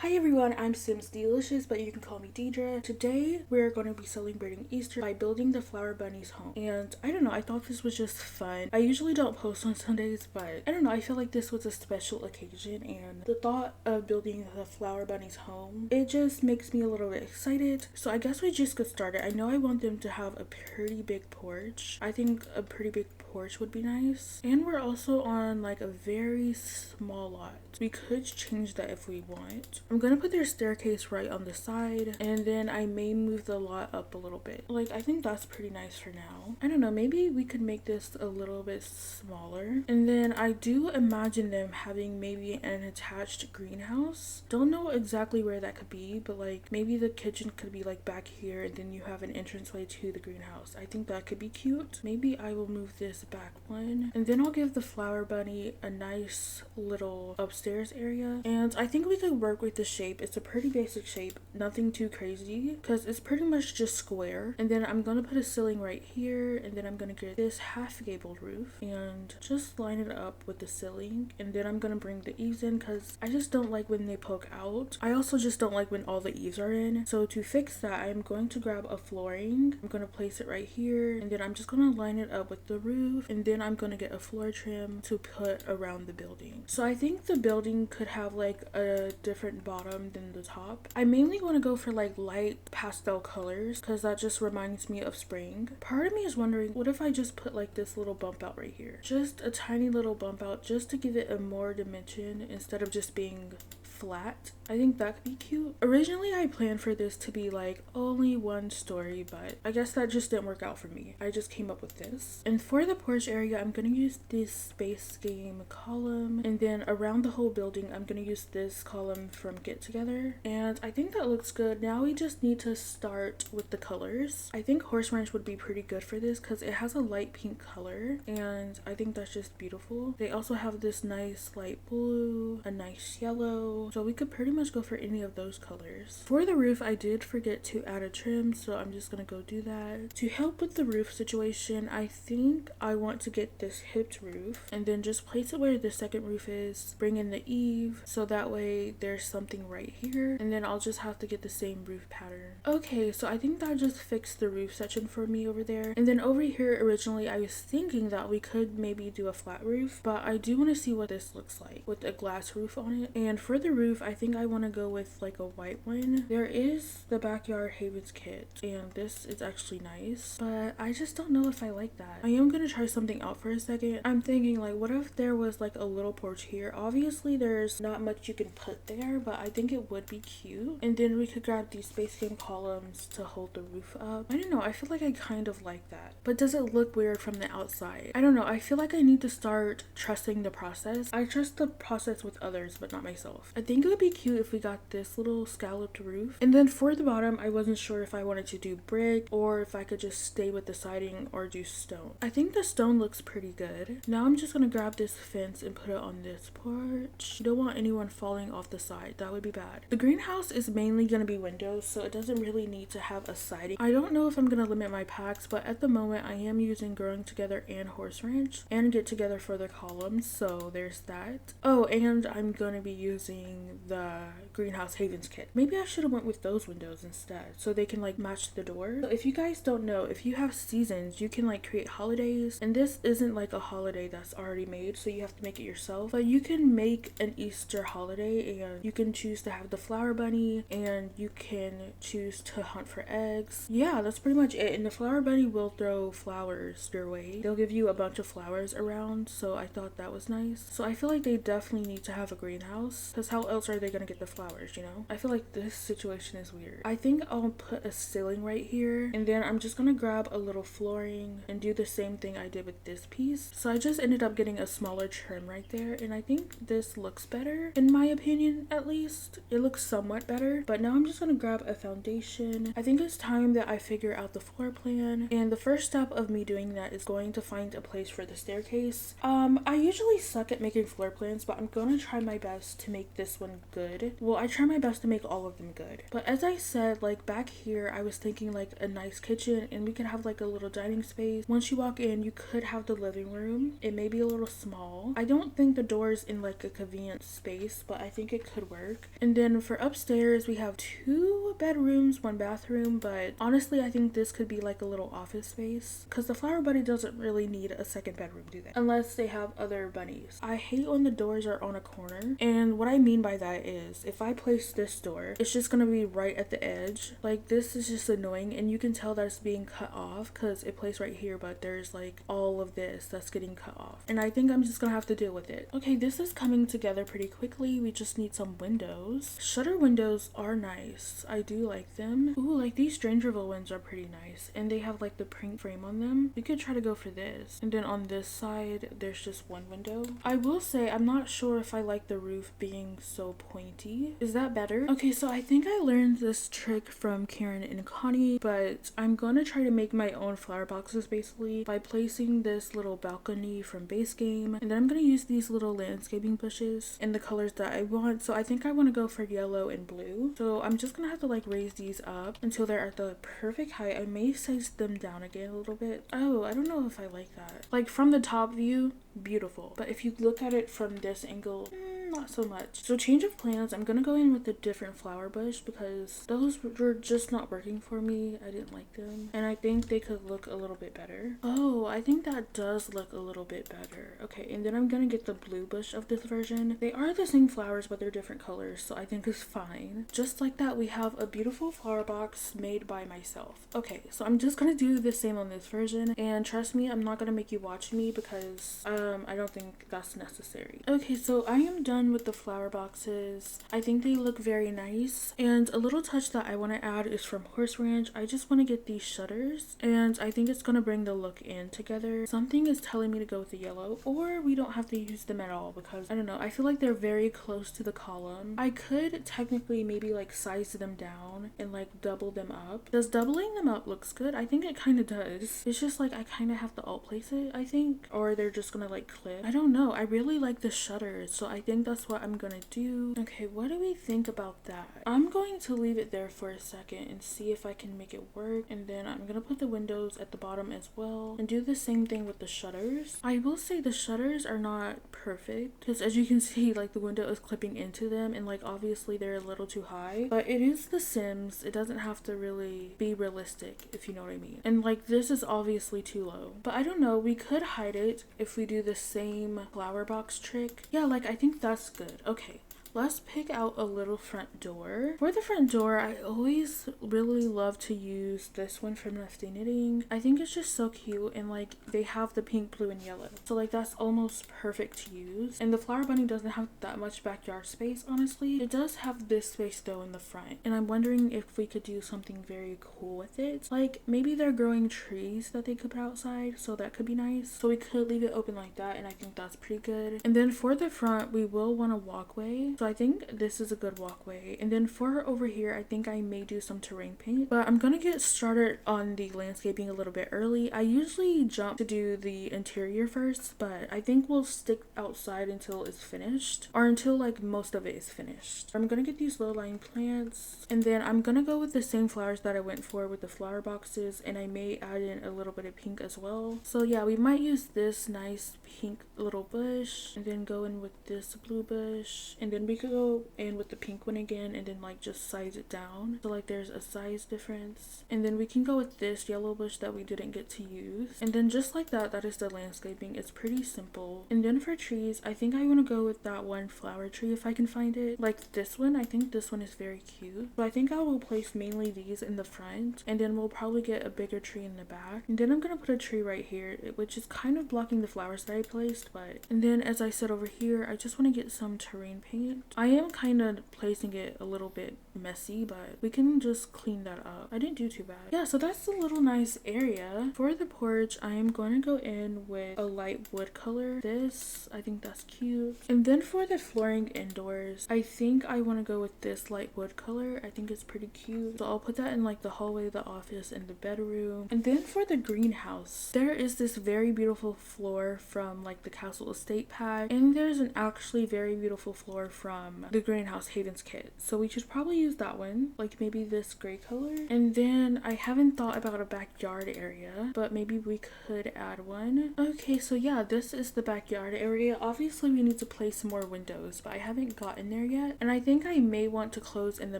Hi everyone, I'm Delicious, but you can call me Deidre. Today we're going to be celebrating Easter by building the Flower Bunny's home. And I don't know, I thought this was just fun. I usually don't post on Sundays, but I don't know, I feel like this was a special occasion, and the thought of building the Flower Bunny's home, it just makes me a little bit excited. So I guess we just get started. I know I want them to have a pretty big porch. I think a pretty big porch would be nice. And we're also on like a very small lot. We could change that if we want. I'm gonna put their staircase right on the side, and then I may move the lot up a little bit. Like, I think that's pretty nice for now. I don't know, maybe we could make this a little bit smaller. And then I do imagine them having maybe an attached greenhouse. Don't know exactly where that could be, but like maybe the kitchen could be like back here, and then you have an entranceway to the greenhouse. I think that could be cute. Maybe I will move this back one, and then I'll give the flower bunny a nice little upstairs area. And I think we could work with the shape. It's a pretty basic shape, nothing too crazy, because it's pretty much just square. And then I'm gonna put a ceiling right here, and then I'm gonna get this half gabled roof and just line it up with the ceiling. And then I'm gonna bring the eaves in because I just don't like when they poke out. I also just don't like when all the eaves are in. So to fix that, I'm going to grab a flooring. I'm gonna place it right here, and then I'm just gonna line it up with the roof, and then I'm gonna get a floor trim to put around the building. So I think the building could have like a different bottom than the top. I mainly want to go for like light pastel colors because that just reminds me of spring. Part of me is wondering, what if I just put like this little bump out right here? Just a tiny little bump out, just to give it a more dimension instead of just being flat. I think that could be cute. Originally I planned for this to be like only one story, but I guess that just didn't work out for me. I just came up with this. And for the porch area, I'm gonna use this Space Game column, and then around the whole building I'm gonna use this column from Get Together, and I think that looks good. Now we just need to start with the colors. I think Horse Ranch would be pretty good for this because it has a light pink color, and I think that's just beautiful. They also have this nice light blue, a nice yellow, so we could pretty much go for any of those colors. For the roof, I did forget to add a trim, so I'm just gonna go do that. To help with the roof situation, I think I want to get this hipped roof and then just place it where the second roof is, bring in the eave, so that way there's something right here, and then I'll just have to get the same roof pattern. Okay, so I think that just fixed the roof section for me over there. And then over here, originally I was thinking that we could maybe do a flat roof, but I do want to see what this looks like with a glass roof on it. And for the roof, I think I want to go with like a white one. There is the Backyard Havens kit, and this is actually nice, but I just don't know if I like that. I am gonna try something out for a second. I'm thinking like, what if there was like a little porch here? Obviously there's not much you can put there, but I think it would be cute. And then we could grab these Space Game columns to hold the roof up. I don't know, I feel like I kind of like that, but does it look weird from the outside? I don't know, I feel like I need to start trusting the process. I trust the process with others but not myself. I think it would be cute if we got this little scalloped roof. And then for the bottom, I wasn't sure if I wanted to do brick or if I could just stay with the siding or do stone. I think the stone looks pretty good. Now I'm just gonna grab this fence and put it on this porch. You don't want anyone falling off the side, that would be bad. The greenhouse is mainly gonna be windows, so it doesn't really need to have a siding. I don't know if I'm gonna limit my packs, but at the moment I am using Growing Together and Horse Ranch and Get Together for the columns, so there's that. Oh, and I'm gonna be using the Greenhouse Havens kit. Maybe I should have went with those windows instead so they can like match the door. So if you guys don't know, if you have seasons, you can like create holidays, and this isn't like a holiday that's already made, so you have to make it yourself, but you can make an Easter holiday, and you can choose to have the flower bunny, and you can choose to hunt for eggs. Yeah, that's pretty much it. And the flower bunny will throw flowers your way. They'll give you a bunch of flowers around, so I thought that was nice. So I feel like they definitely need to have a greenhouse, because how else are they gonna get the flowers, you know? I feel like this situation is weird. I think I'll put a ceiling right here, and then I'm just gonna grab a little flooring and do the same thing I did with this piece. So I just ended up getting a smaller trim right there, and I think this looks better, in my opinion at least. It looks somewhat better, but now I'm just gonna grab a foundation. I think it's time that I figure out the floor plan, and the first step of me doing that is going to find a place for the staircase. I usually suck at making floor plans, but I'm gonna try my best to make this this one good. Well, I try my best to make all of them good. But as I said, like back here, I was thinking like a nice kitchen, and we could have like a little dining space. Once you walk in, you could have the living room. It may be a little small. I don't think the door's in like a convenient space, but I think it could work. And then for upstairs, we have 2 bedrooms, 1 bathroom, but honestly, I think this could be like a little office space because the flower bunny doesn't really need a second bedroom, do they? Unless they have other bunnies. I hate when the doors are on a corner, and what I mean by that is if I place this door, it's just gonna be right at the edge. Like this is just annoying, and you can tell that it's being cut off because it placed right here, but there's like all of this that's getting cut off, and I think I'm just gonna have to deal with it. Okay, this is coming together pretty quickly. We just need some windows. Shutter windows are nice. I do like them. Ooh, like these Strangerville ones are pretty nice, and they have like the print frame on them. We could try to go for this. And then on this side, there's just 1 window. I will say I'm not sure if I like the roof being so pointy. Is that better? Okay, so I think I learned this trick from Karen and Connie, but I'm gonna try to make my own flower boxes basically by placing this little balcony from base game, and then I'm gonna use these little landscaping bushes in the colors that I want. So I think I want to go for yellow and blue. So I'm just gonna have to like raise these up until they're at the perfect height. I may size them down again a little bit. Oh, I don't know if I like that. Like from the top view, beautiful, but if you look at it from this angle, not so much. So change of plans, I'm gonna go in with a different flower bush because those were just not working for me. I didn't like them, and I think they could look a little bit better. Oh, I think that does look a little bit better. Okay, and then I'm gonna get the blue bush of this version. They are the same flowers, but they're different colors, so I think it's fine. Just like that, we have a beautiful flower box made by myself. Okay, so I'm just gonna do the same on this version, and trust me, I'm not gonna make you watch me because I don't think that's necessary. Okay, so I am done with the flower boxes. I think they look very nice, and a little touch that I want to add is from Horse Ranch. I just want to get these shutters, and I think it's going to bring the look in together. Something is telling me to go with the yellow, or we don't have to use them at all because I don't know, I feel like they're very close to the column. I could technically maybe like size them down and like double them up. Does doubling them up looks good? I think it kind of does. It's just like I kind of have to alt place it, I think, or they're just gonna like clip. I don't know. I really like the shutters, so I think that's what I'm gonna do. Okay, what do we think about that? I'm going to leave it there for a second and see if I can make it work, and then I'm gonna put the windows at the bottom as well and do the same thing with the shutters. I will say the shutters are not perfect because as you can see, like the window is clipping into them, and like obviously they're a little too high, but it is The Sims. It doesn't have to really be realistic, if you know what I mean. And like this is obviously too low, but I don't know, we could hide it if we do the same flower box trick. Yeah, like I think that's good. Okay, let's pick out a little front door. For the front door, I always really love to use this one from Nifty Knitting. I think it's just so cute, and like they have the pink, blue, and yellow, so like that's almost perfect to use. And the flower bunny doesn't have that much backyard space, honestly. It does have this space though in the front, and I'm wondering if we could do something very cool with it. Like maybe they're growing trees that they could put outside, so that could be nice. So we could leave it open like that, and I think that's pretty good. And then for the front, we will want a walkway, so I think this is a good walkway. And then for over here, I think I may do some terrain paint, but I'm gonna get started on the landscaping a little bit early. I usually jump to do the interior first, but I think we'll stick outside until it's finished, or until like most of it is finished. I'm gonna get these low-lying plants, and then I'm gonna go with the same flowers that I went for with the flower boxes, and I may add in a little bit of pink as well. So yeah, we might use this nice pink little bush, and then go in with this blue bush, and then we could go in with the pink one again, and then like just size it down so like there's a size difference. And then we can go with this yellow bush that we didn't get to use, and then just like that, that is the landscaping. It's pretty simple. And then for trees, I think I want to go with that one flower tree if I can find it, like this one. I think this one is very cute, so I think I will place mainly these in the front, and then we'll probably get a bigger tree in the back. And then I'm gonna put a tree right here, which is kind of blocking the flowers that I placed, but and then as I said over here, I just want to get some terrain paint. I am kind of placing it a little bit messy, but we can just clean that up. I didn't do too bad. Yeah, so that's a little nice area. For the porch, I am going to go in with a light wood color. This, I think that's cute. And then for the flooring indoors, I think I want to go with this light wood color. I think it's pretty cute, so I'll put that in like the hallway, the office, and the bedroom. And then for the greenhouse, there is this very beautiful floor from like the Castle Estate pack, and there's an actually very beautiful floor from from the Greenhouse Hayden's kit. So we should probably use that one, like maybe this gray color. And then I haven't thought about a backyard area, but maybe we could add one. Okay, so yeah, this is the backyard area. Obviously we need to place some more windows, but I haven't gotten there yet. And I think I may want to close in the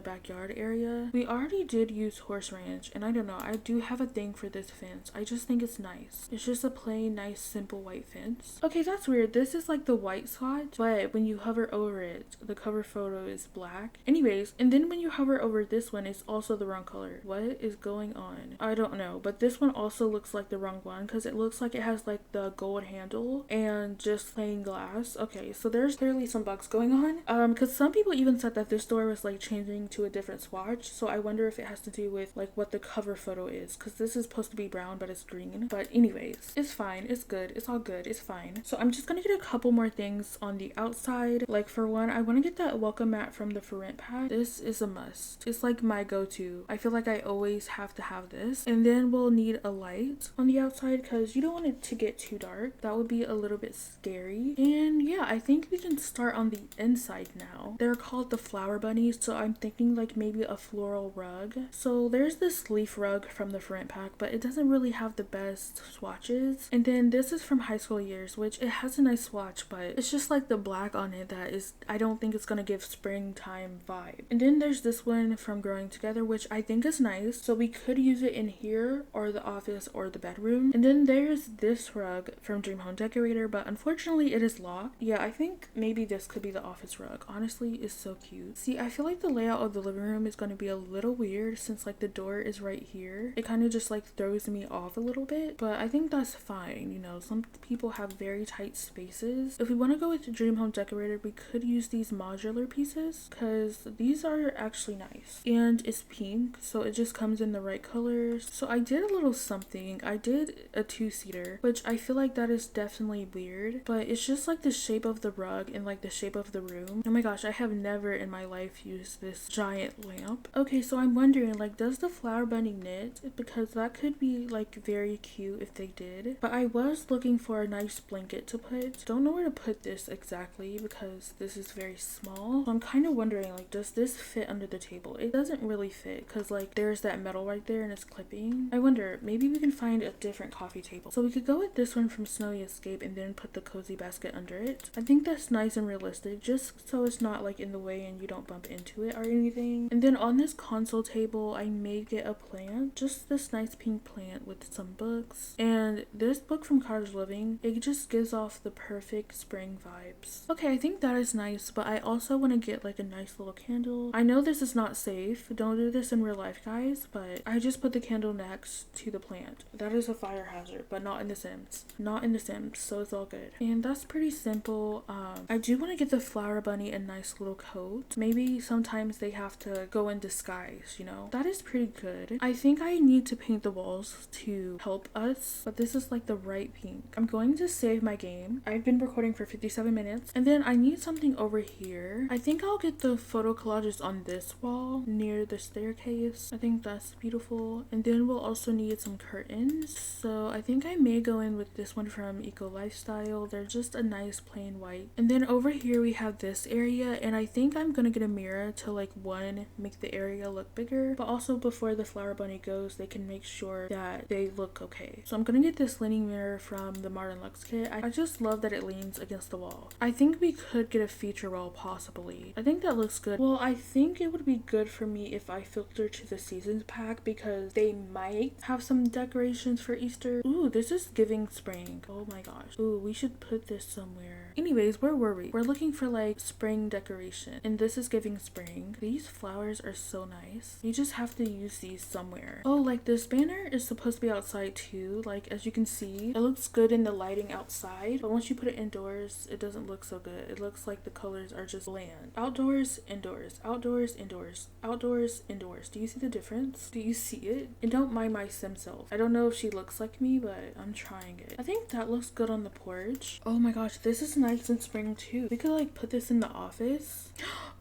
backyard area. We already did use horse ranch, and I don't know, I do have a thing for this fence. I just think it's nice. It's just a plain, nice, simple white fence. Okay, that's weird. This is like the white spot, but when you hover over it, the cover photo is black. Anyways, and then when you hover over this one, it's also the wrong color. What is going on? I don't know, but this one also looks like the wrong one because it looks like it has like the gold handle and just plain glass. Okay, so there's clearly some bugs going on. Because some people even said that this door was like changing to a different swatch, so I wonder if it has to do with like what the cover photo is, because this is supposed to be brown but it's green. But anyways, it's fine, it's good, it's all good, it's fine. So I'm just gonna get a couple more things on the outside. Like for one, I want to get that welcome mat from the For Rent pack. This is a must. It's like my go-to. I feel like I always have to have this. And then we'll need a light on the outside because you don't want it to get too dark. That would be a little bit scary. And yeah, I think we can start on the inside now. They're called the flower bunnies, so I'm thinking like maybe a floral rug. So there's this leaf rug from the For Rent pack, but it doesn't really have the best swatches. And then this is from High School Years, which it has a nice swatch, but it's just like the black on it that is, I don't think it's gonna give springtime vibe. And then there's this one from Growing Together, which I think is nice, so we could use it in here or the office or the bedroom. And then there's this rug from Dream Home Decorator, but unfortunately it is locked. Yeah, I think maybe this could be the office rug. Honestly, it's so cute. See, I feel like the layout of the living room is going to be a little weird since like the door is right here. It kind of just like throws me off a little bit, but I think that's fine. You know, some people have very tight spaces. If we want to go with the Dream Home Decorator, we could use these modular pieces because these are actually nice. And it's pink, so it just comes in the right colors. So I did a little something. I did a two-seater, which I feel like that is definitely weird, but it's just like the shape of the rug and like the shape of the room. Oh my gosh, I have never in my life used this giant lamp. Okay, so I'm wondering, like, does the flower bunny knit? Because that could be like very cute if they did. But I was looking for a nice blanket to put. Don't know where to put this exactly because this is very small. So I'm kind of wondering, like, does this fit under the table? It doesn't really fit because like there's that metal right there and it's clipping. I wonder, maybe we can find a different coffee table. So we could go with this one from Snowy Escape and then put the cozy basket under it. I think that's nice and realistic, just so it's not like in the way and you don't bump into it or anything. And then on this console table, I may get a plant, just this nice pink plant with some books. And this book from Cottage Living, it just gives off the perfect spring vibes. Okay, I think that is nice, but I also want to get like a nice little candle. I know this is not safe, don't do this in real life, guys, but I just put the candle next to the plant. That is a fire hazard, but not in The Sims. Not in The Sims, so it's all good. And that's pretty simple. I do want to get the flower bunny a nice little coat. Maybe sometimes they have to go in disguise, you know? That is pretty good. I think I need to paint the walls to help us, but this is like the right pink. I'm going to save my game. I've been recording for 57 minutes, and then I need something over here. I think I'll get the photo collages on this wall near the staircase. I think that's beautiful. And then we'll also need some curtains. So I think I may go in with this one from Eco Lifestyle. They're just a nice plain white. And then over here we have this area, and I think I'm gonna get a mirror to like one, make the area look bigger, but also before the flower bunny goes, they can make sure that they look okay. So I'm gonna get this leaning mirror from the Modern Luxe kit. I just love that it leans against the wall. I think we could get a feature wall possibly. I think that looks good. Well, I think it would be good for me if I filter to the seasons pack because they might have some decorations for Easter. Ooh, this is giving spring. Oh my gosh. Ooh, we should put this somewhere. Anyways, where were we? We're looking for like spring decoration, and this is giving spring. These flowers are so nice. You just have to use these somewhere. Oh, like this banner is supposed to be outside too. Like as you can see, it looks good in the lighting outside, but once you put it indoors, it doesn't look so good. It looks like the colors are just bland. Outdoors, indoors, outdoors, indoors, outdoors, indoors. Do you see the difference? Do you see it? And don't mind my sim self. I don't know if she looks like me, but I'm trying it. I think that looks good on the porch. Oh my gosh, this is nice in spring too. We could like put this in the office.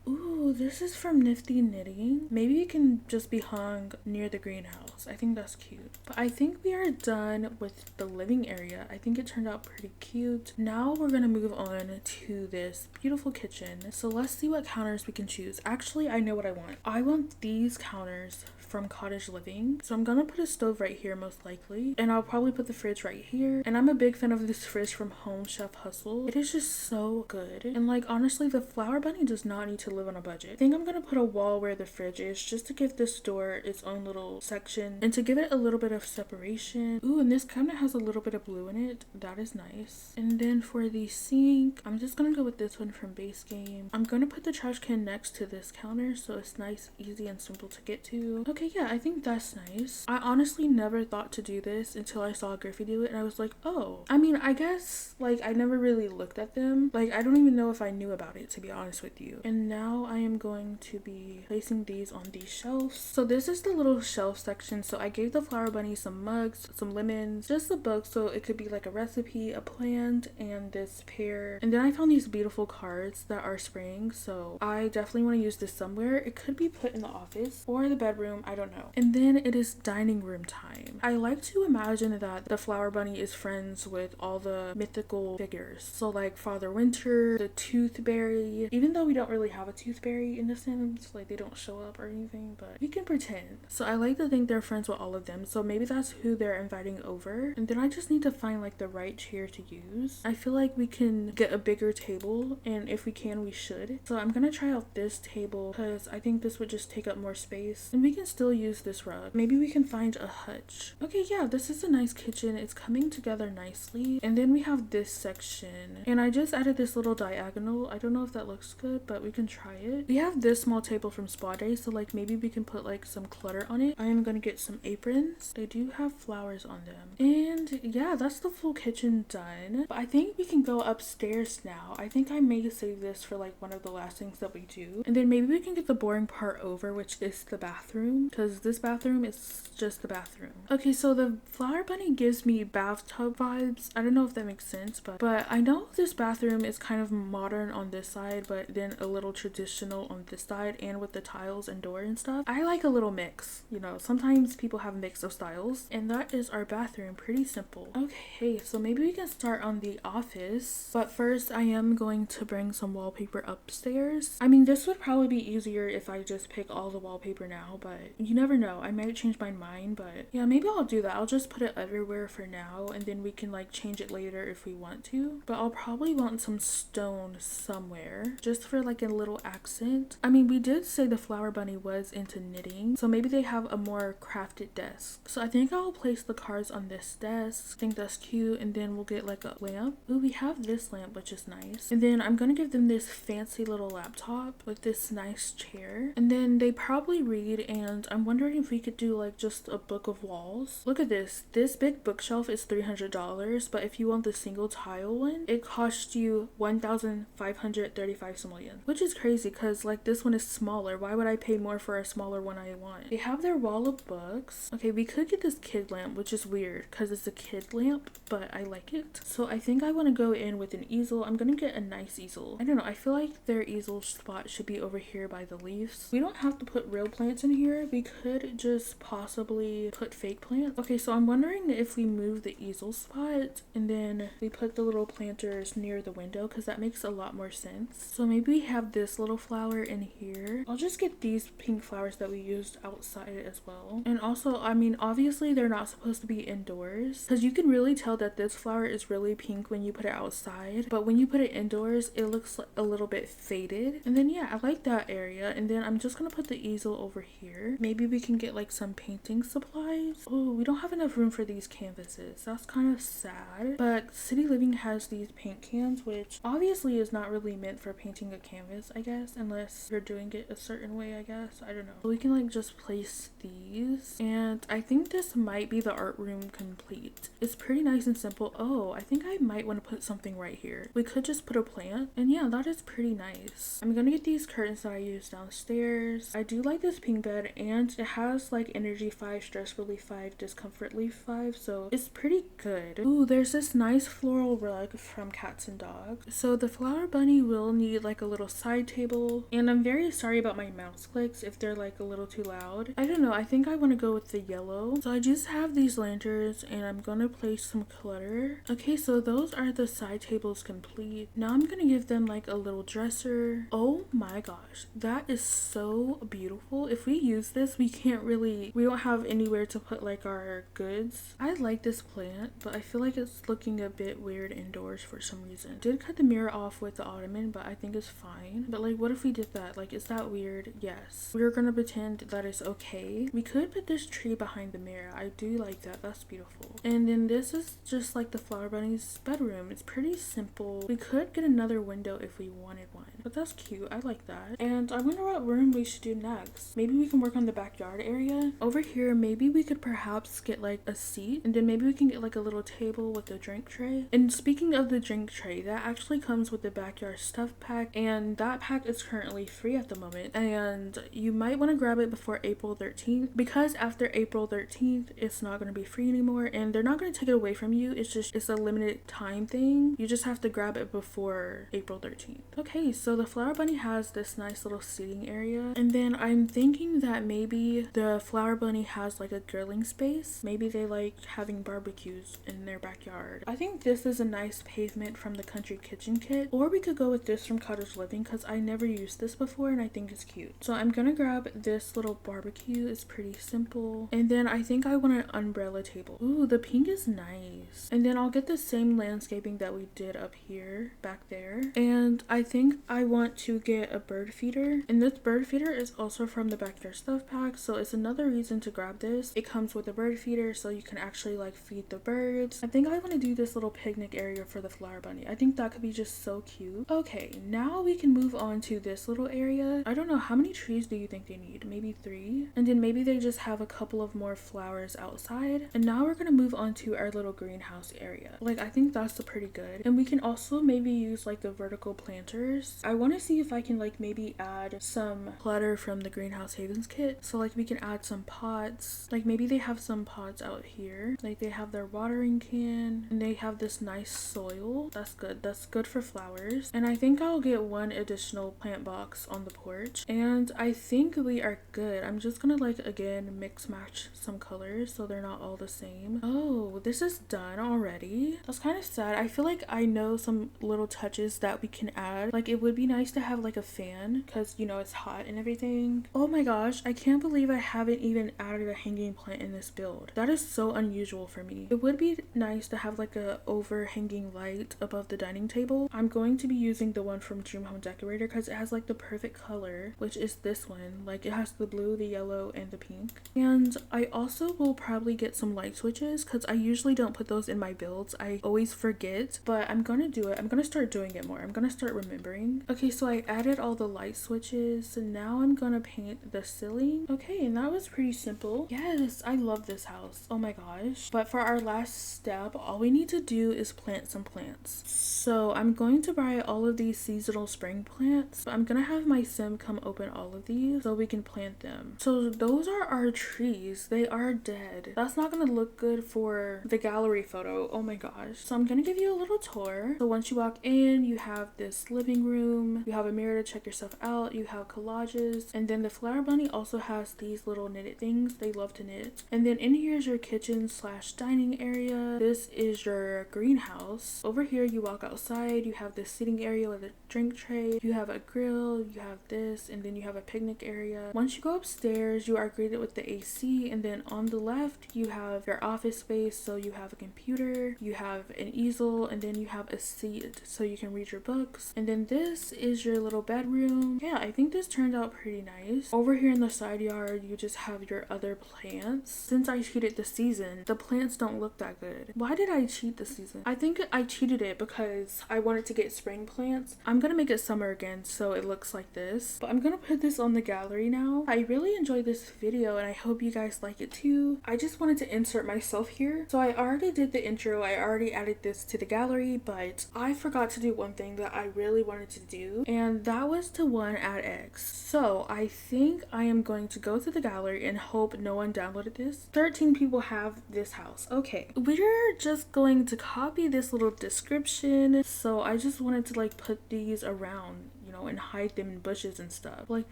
Ooh, this is from Nifty Knitting. Maybe it can just be hung near the greenhouse. I think that's cute. But I think we are done with the living area. I think it turned out pretty cute. Now we're gonna move on to this beautiful kitchen. So let's see what counters we can choose. Actually, I know what I want. I want these counters from Cottage Living. So I'm gonna put a stove right here most likely, and I'll probably put the fridge right here. And I'm a big fan of this fridge from Home Chef Hustle. It is just so good. And like honestly, the Flower Bunny does not need to live on a budget. I think I'm gonna put a wall where the fridge is just to give this door its own little section and to give it a little bit of separation. Ooh, and this kind of has a little bit of blue in it. That is nice. And then for the sink, I'm just gonna go with this one from Base Game. I'm gonna put the trash can next to this counter so it's nice, easy, and simple to get to. Okay, yeah, I think that's nice. I honestly never thought to do this until I saw Griffey do it and I was like, oh. I mean, I guess like I never really looked at them. Like I don't even know if I knew about it, to be honest with you. And now I am going to be placing these on these shelves. So this is the little shelf section. So I gave the Flower Bunny some mugs, some lemons, just a book so it could be like a recipe, a plant, and this pear. And then I found these beautiful cards that are spraying. So I definitely want to use this somewhere. It could be put in the office or the bedroom. I don't know. And then it is dining room time. I like to imagine that the Flower Bunny is friends with all the mythical figures. So like Father Winter, the Toothberry, even though we don't really have a Toothberry in the Sims, like they don't show up or anything, but we can pretend. So I like to think they're friends with all of them. So maybe that's who they're inviting over. And then I just need to find like the right chair to use. I feel like we can get a bigger table, and if we can, we should. So I'm gonna try out this table because I think this would just take up more space, and we can still use this rug. Maybe we can find a hutch. Okay, yeah, this is a nice kitchen. It's coming together nicely. And then we have this section, and I just added this little diagonal. I don't know if that looks good, but we can try it. We have this small table from Spa Day, so like maybe we can put like some clutter on it. I am gonna get some aprons. They do have flowers on them. And yeah, that's the full kitchen done. But I think we can go upstairs now. I think I may save this for like one of the last things that we do. And then maybe we can get the boring part over, which is the bathroom, because this bathroom is just the bathroom. Okay, so the Flower Bunny gives me bathtub vibes. I don't know if that makes sense, but I know this bathroom is kind of modern on this side, but then a little traditional on this side, and with the tiles and door and stuff. I like a little mix, you know, sometimes people have a mix of styles. And that is our bathroom. Pretty simple. Okay, so maybe we can start on the office, but first I am going to bring some wallpaper upstairs. I mean, this would probably be easier if I just pick all the wallpaper now, but you never know, I might change my mind. But yeah, maybe I'll do that. I'll just put it everywhere for now, and then we can like change it later if we want to. But I'll probably want some stone somewhere just for like a little accent. I mean, we did say the Flower Bunny was into knitting, so maybe they have a more crafted desk. So I think I'll place the cards on this desk. I think that's cute. And then we'll get like a lamp. Ooh, we have this lamp, which is nice. And then I'm gonna give them this fancy little laptop with this nice chair. And then they probably read, and I'm wondering if we could do like just a book of walls. Look at this. This big bookshelf is $300, but if you want the single tile one, it costs you 1,535 simoleons, which is crazy because like this one is smaller. Why would I pay more for a smaller one I want? They have their wall of books. Okay, we could get this kid lamp, which is weird because it's a kid lamp, but I like it. So I think I want to go in with an easel. I'm gonna get a nice easel. I don't know, I feel like their easel spot should be over here by the leaves. We don't have to put real plants in here. We could just possibly put fake plants. Okay, so I'm wondering if we move the easel spot and then we put the little planters near the window, because that makes a lot more sense. So maybe we have this little flower in here. I'll just get these pink flowers that we used outside as well. And also, I mean, obviously they're not supposed to be indoors, because you can really tell that this flower is really pink when you put it outside, but when you put it indoors it looks like a little bit faded. And then yeah, I like that area. And then I'm just gonna put the easel over here. Maybe we can get like some painting supplies. Oh, we don't have enough room for these canvases. That's kind of sad. But City Living has these paint cans, which obviously is not really meant for painting a canvas, I guess, unless you're doing it a certain way, I guess. I don't know. So we can like just place these, and I think this might be the art room complete. It's pretty nice and simple. Oh, I think I might want to put something right here. We could just put a plant, and yeah, that is pretty nice. I'm gonna get these curtains that I used downstairs. I do like this pink bed, and it has like energy 5, stress relief 5, discomfort relief 5, so it's pretty good. Ooh, there's this nice floral rug from Cats and Dogs. So the Flower Bunny will need like a little side table. And I'm very sorry about my mouse clicks if they're like a little too loud. I don't know, I think I want to go with the yellow. So I just have these lanterns and I'm gonna place some clutter. Okay, so those are the side tables complete. Now I'm gonna give them like a little dresser. Oh my gosh, that is so beautiful. If we use this, we don't have anywhere to put like our goods. I like this plant, but I feel like it's looking a bit weird indoors for some reason. Did cut the mirror off with the ottoman, but I think it's fine. But like, what if we did that? Like, is that weird? Yes. We're gonna pretend that it's okay. We could put this tree behind the mirror. I do like that. That's beautiful. And then this is just like the flower bunny's bedroom. It's pretty simple. We could get another window if we wanted one, but that's cute. I like that. And I wonder what room we should do next. Maybe we can work on the backyard area. Over here, maybe we could perhaps get like a seat, and then maybe we can get like a little table with a drink tray. And speaking of the drink tray, that actually comes with the backyard stuff pack, and that pack is currently free at the moment, and you might want to grab it before April 13th, because after April 13th it's not going to be free anymore, and they're not going to take it away from you. It's a limited time thing. You just have to grab it before April 13th. Okay, so the flower bunny has this nice little seating area, and then I'm thinking that maybe the flower bunny has like a grilling space. Maybe they like having barbecues in their backyard. I think this is a nice pavement from the country kitchen kit, or we could go with this from Cottage Living because I never used this before and I think it's cute. So I'm gonna grab this little barbecue. It's pretty simple. And then I think I want an umbrella table. Ooh, the pink is nice. And then I'll get the same landscaping that we did up here back there. And I think I want to get a bird feeder, and this bird feeder is also from the backyard stuff pack, so it's another reason to grab this. It comes with a bird feeder so you can actually like feed the birds. I think I want to do this little picnic area for the flower bunny. I think that could be just so cute. Okay, now we can move on to this little area. I don't know, how many trees do you think they need? Maybe 3, and then maybe they just have a couple of more flowers outside. And now we're gonna move on to our little greenhouse area. Like, I think that's pretty good. And we can also maybe use like the vertical planters. I want to see if I can like maybe add some clutter from the Greenhouse Havens kit. So like we can add some pots. Like maybe they have some pots out here. Like they have their watering can, and they have this nice soil. That's good. That's good for flowers. And I think I'll get one additional plant box on the porch. And I think we are good. I'm just gonna like again mix match some colors so they're not all the same. Oh, this is done already. That's kind of sad. I feel like I know some little touches that we can add. Like it would be nice to have like a fan because you know it's hot and everything. Oh my gosh, I can't believe I haven't even added a hanging plant in this build. That is so unusual for me. It would be nice to have like a overhanging light above the dining table. I'm going to be using the one from Dream Home Decorator because it has like the perfect color, which is this one. Like it has the blue, the yellow, and the pink. And I also will probably get some light switches because I usually don't put those in my builds. I always forget, but I'm gonna do it. I'm gonna start doing it more. I'm gonna start remembering. Okay, so I added all the light switches. So now I'm gonna paint the ceiling. Okay, and that was pretty simple. Yes, I love this house. Oh my gosh. But for our last step, all we need to do is plant some plants. So I'm going to buy all of these seasonal spring plants, but I'm gonna have my sim come open all of these so we can plant them. So those are our trees. They are dead. That's not gonna look good for the gallery photo. Oh my gosh. So I'm gonna give you a little tour. So once you walk in, you have this living room. You have a mirror to check yourself out. You have collages. And then the flower bunny also has these little knitted things. They love to knit. And then in here is your kitchen slash dining area. This is your greenhouse. Over here you walk outside. You have this sitting area with a drink tray. You have a grill. You have this. And then you have a picnic area. Once you go upstairs, you are greeted with the AC. And then on the left, you have your office space. So you have a computer. You have an easel. And then you have a seat so you can read your books. And then this is your little bedroom. Yeah, I think this turned out pretty nice. Over here in the side yard, you just have your other plants. Since I cheated the season, the plants don't look that good. Why did I cheat the season? I think I cheated it because I wanted to get spring plants. I'm gonna make it summer again so it looks like this. But I'm gonna put this on the gallery now. I really enjoyed this video and I hope you guys like it too. I just wanted to insert myself here. So I already did the intro. I already added this to the gallery, but I forgot to do one thing that I really wanted to do, and that was to add eggs. So I think I am going to go to the gallery and hope no one downloaded this. 13 people have this house. Okay, we're just going to copy this little description. So I just wanted to like put these around, know, and hide them in bushes and stuff. Like,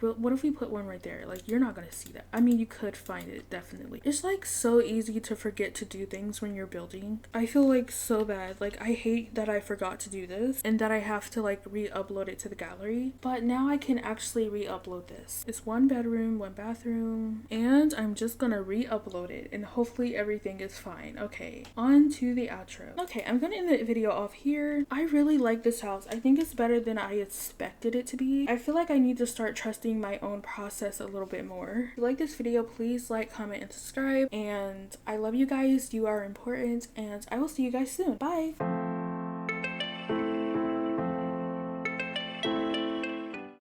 what if we put one right there? Like, you're not gonna see that. I mean, you could find it, definitely. It's like so easy to forget to do things when you're building. I feel like so bad. Like, I hate that I forgot to do this and that I have to like re-upload it to the gallery. But now I can actually re-upload this. It's 1 bedroom, 1 bathroom, and I'm just gonna re-upload it and hopefully everything is fine. Okay, on to the outro. Okay, I'm gonna end the video off here. I really like this house. I think it's better than I expected it to be. I feel like I need to start trusting my own process a little bit more. If you like this video, please like, comment, and subscribe. And I love you guys. You are important, and I will see you guys soon. Bye.